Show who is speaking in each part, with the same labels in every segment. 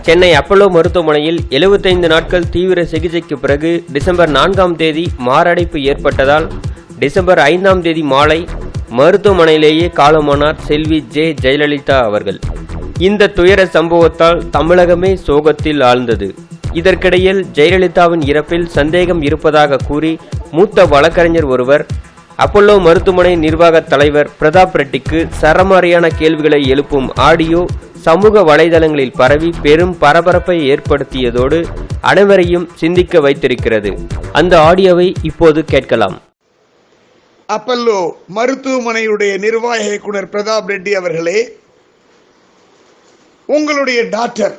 Speaker 1: Chennai Apollo மருத்துவமனையில் 75 நாட்கள் தீவிர சிகிச்சைக்கு பிறகு டிசம்பர் 4ஆம் தேதி மாரடைப்பு ஏற்பட்டதால் டிசம்பர் 5ஆம் தேதி மாலை மருத்துவமனையிலேயே காலமானார் செல்வி ஜெயலலிதா அவர்கள். இந்த துயர சம்பவத்தால் தமிழகமே சோகத்தில் ஆழ்ந்தது. இதற்கிடையில் ஜெயலலிதாவின் இறப்பில் சந்தேகம் இருப்பதாக கூறி மூத்த வழக்கறிஞர் ஒருவர் அப்பல்லோ மருத்துவமனை நிர்வாக தலைவர் பிரதாப் ரெட்டிக்கு சரமாரியான கேள்விகளை எழுப்பும் ஆடியோ சமூக வலைதளங்களில் பரவி பெரும் பரபரப்பை ஏற்படுத்தியதோடு அனைவரையும் சிந்திக்க வைத்திருக்கிறது. அந்த ஆடியோவை இப்போது கேட்கலாம்.
Speaker 2: அப்பல்லோ மருத்துவமனையுடைய நிர்வாக இயக்குனர் பிரதாப் ரெட்டி அவர்களே, உங்களுடைய டாக்டர்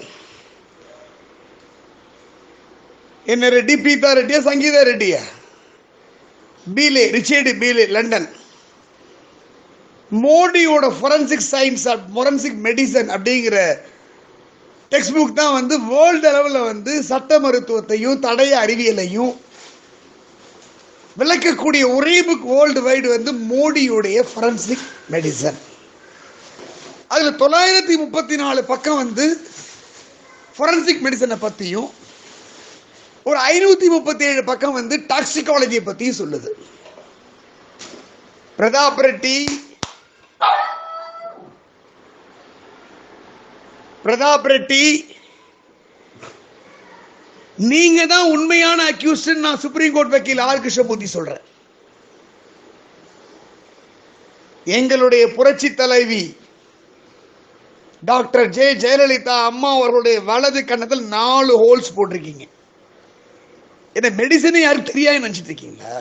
Speaker 2: என்ன ரெட்டி, பீதா ரெட்டியா, சங்கீதா ரெட்டியா, பீலே, ரிச்சர்டு பீலே, லண்டன், மோடியோட ஃபொரன்சிக் சயின்ஸ் ஃபொரன்சிக் மெடிசன் அப்படிங்கிற டெக்ஸ்ட் புக் தான் வந்து வேர்ல்டு அளவில் வந்து சட்ட மருத்துவத்தையும் தடய அறிவியலையும் விளக்கக்கூடிய ஒரே புக் வேர்ல்டு வைடு வந்து மோடியுடைய ஃபொரன்சிக் மெடிசன். அதில் 934 பக்கம் வந்து ஃபொரன்சிக் மெடிசனை பற்றியும் ஒரு 537 பக்கம் வந்து டாக்ஸிகாலஜியை பற்றியும் சொல்லுது. பிரதாப் ரெட்டி நீங்க தான் உண்மையான அக்யூஸ்ட். நான் சுப்ரீம் கோர்ட் வக்கீல் ஆர் கிருஷ்ணமூர்த்தி சொல்றேன். எங்களுடைய புரட்சி தலைவி டாக்டர் ஜெயலலிதா அம்மா அவர்களுடைய வலது கன்னத்தில் 4 ஹோல்ஸ் போட்டிருக்கீங்க. என்ன மெடிசனை யாருக்கு தெரியாது நினைச்சிட்டு இருக்கீங்களா?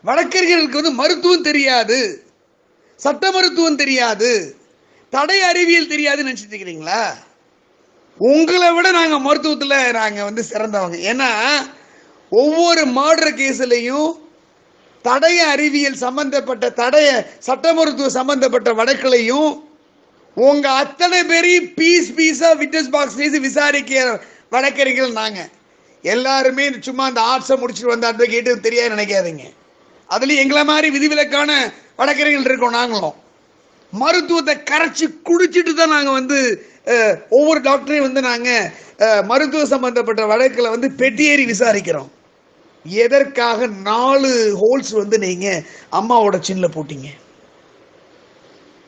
Speaker 2: வழக்கறிஞர்களுக்கு வந்து மருத்துவம் தெரியாது, சட்ட மருத்துவம் தெரியாது, தடய அறிவியல் தெரியாது நினைச்சிட்டு இருக்கிறீங்களா? உங்களை விட நாங்க மருத்துவத்தில் நாங்க வந்து சிறந்தவங்க. ஏன்னா ஒவ்வொரு மர்டர் கேஸ்லையும் தடய அறிவியல் சம்பந்தப்பட்ட தடய சட்ட மருத்துவ சம்பந்தப்பட்ட வழக்குலையும் உங்க அத்தனை பேரையும் பீஸா விட்னஸ் பாக்ஸ் விசாரிக்கிற வழக்கறிஞர்கள் நாங்க எல்லாருமே. சும்மா அந்த ஆர்ட்ஸை முடிச்சுட்டு வந்த அட்வொகேட் தெரியாது நினைக்காதீங்க. அதுலயும் எங்களை மாதிரி விதிவிலக்கான வழக்கறிஞர்கள் இருக்கோம். நாங்களும் மருத்துவத்தை கரைச்சி குடிச்சிட்டு தான் நாங்க வந்து ஒவ்வொரு டாக்டரையும் வந்து நாங்க மருத்துவ சம்பந்தப்பட்ட வழக்குல வந்து பெட்டியேறி விசாரிக்கிறோம். எதற்காக 4 ஹோல்ஸ் வந்து நீங்க அம்மாவோட சின்ன போட்டீங்க?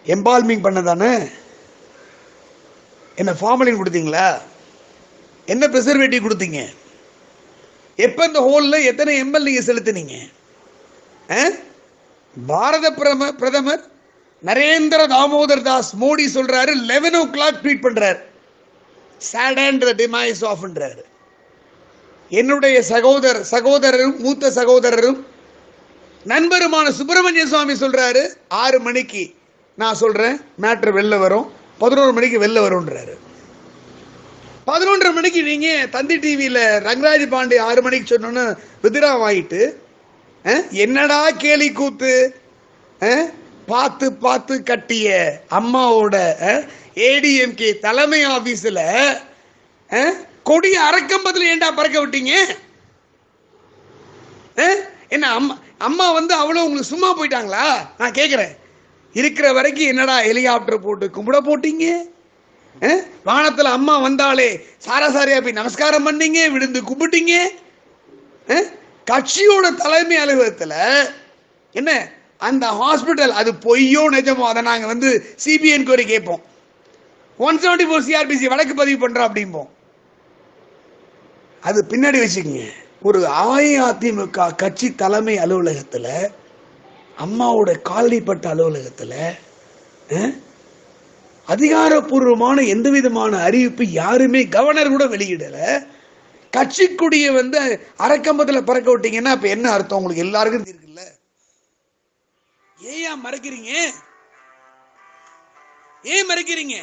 Speaker 2: எம்பால்மிங் பண்ணதானே? என்ன ஃபார்மலின் கொடுத்தீங்களா? என்ன ப்ரிசர்வேட்டிவ் கொடுத்தீங்க? எப்ப இந்த ஹோல்ல எத்தனை எம்எல் நீங்க செலுத்தினீங்க? பாரத பிரதமர் நரேந்திர தாமோதர் தாஸ் மோடி சொல்றாரு 11 o'clock ட்வீட் பண்றாரு, சேட் தி டிமைஸ் ஆஃப்ன்றாரு. என்னுடைய சகோதரரும் மூத்த சகோதரரும் நண்பருமான சுப்பிரமணிய சுவாமி சொல்றாரு 6 மணிக்கு நான் சொல்றேன் மேட்டர் வெளில வரும், 11 மணிக்கு வெளில வரும்ன்றாரு. 11:30 மணிக்கு நீங்க தந்தி டிவியில ரங்கராஜ் பாண்டே 6 மணிக்கு சொன்னோன்னு விதிரா வாங்கிட்டு என்னடா கேலி கூத்து, பார்த்து கட்டிய அம்மாவோட ஏடிஎம்கே தலைமை ஆபீஸ்ல கொடிய அரக்கம்பத்துல ஏண்டா பறக்க விட்டீங்க? என்ன அம்மா வந்து அவ்வளவு உங்களுக்கு சும்மா போயிட்டாங்களா? நான் கேட்கிறேன். இருக்கிற வரைக்கும் என்னடா ஹெலிகாப்டர் போட்டு கும்பிட போட்டீங்க? வானத்துல அம்மா வந்தாலே சாராசாரியா போய் நமஸ்காரம் பண்ணீங்க, விழுந்து கும்பிட்டீங்க. கட்சியோட தலைமை அலுவலகத்துல என்ன அந்த ஹாஸ்பிட்டல் அது பொய்யோ நிஜமோ அதை நாங்க வந்து சிபிஐ என்கொயரி கேட்போம். 174 CRPC வழக்கு பதிவு பண்றோம் அப்படிம்போம். அது பின்னாடி வச்சுக்கங்க. ஒரு அஇஅதிமுக கட்சி தலைமை அலுவலகத்துல, அம்மாவோட காலனிப்பட்ட அலுவலகத்துல அதிகாரப்பூர்வமான எந்த விதமான அறிவிப்பு யாருமே கவர்னர் கூட வெளியிடல. கட்சி கொடிய வந்து அரக்கம்பத்துல பறக்க விட்டீங்கன்னா அப்ப என்ன அர்த்தம்? உங்களுக்கு எல்லாருக்கும் இருக்குல்ல. ஏன் மறைக்கிறீங்க? ஏன் மறைக்கிறீங்க?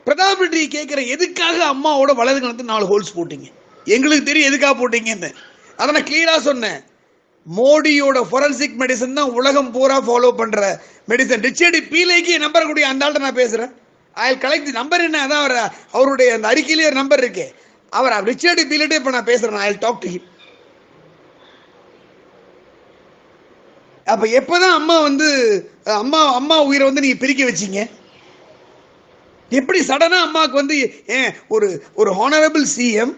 Speaker 2: பிரதாப் ரெட்டி கேட்கிற எதுக்காக அம்மாவோட வலது கணத்து 4 ஹோல்ஸ் போட்டீங்க? எங்களுக்கு தெரியும் எதுக்காக போட்டீங்கன்னு. அதை நான் கிளியரா சொன்னேன். மோடியோட ஃபொரன்சிக் மெடிசன் தான் உலகம் பூரா ஃபாலோ பண்ற மெடிசன். ரிச்சர்டு பீலேக்கு நம்பர் கூடிய அந்த ஆள்கிட்ட நான் பேசுறேன். ஐ கலெக்ட் தி நம்பர். என்ன அதான் அவருடைய அந்த அறிக்கையிலே ஒரு நம்பர் இருக்கு. அவர் ரிச்சர்டு பீலேட்டே இப்ப நான் பேசுறேன். I talk to him. அப்ப எப்பதான் அம்மா வந்து அம்மா உயிரை வந்து நீங்க பிரிக்க வச்சீங்க? எப்படி சடனா அம்மாவுக்கு வந்து ஒரு ஒரு ஹானரபிள் சிஎம்,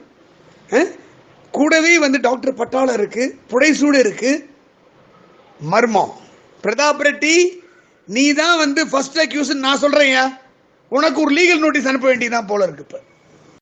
Speaker 2: கூடவே வந்து டாக்டர் பட்டாளம் இருக்கு, புடைசூடு இருக்கு. மர்மம். பிரதாப் ரெட்டி, நீ தான் வந்து ஃபர்ஸ்ட் அக்யூஸ் நான் சொல்றேன். உனக்கு ஒரு லீகல் நோட்டீஸ் அனுப்ப வேண்டியதான் போல இருக்கு. இப்ப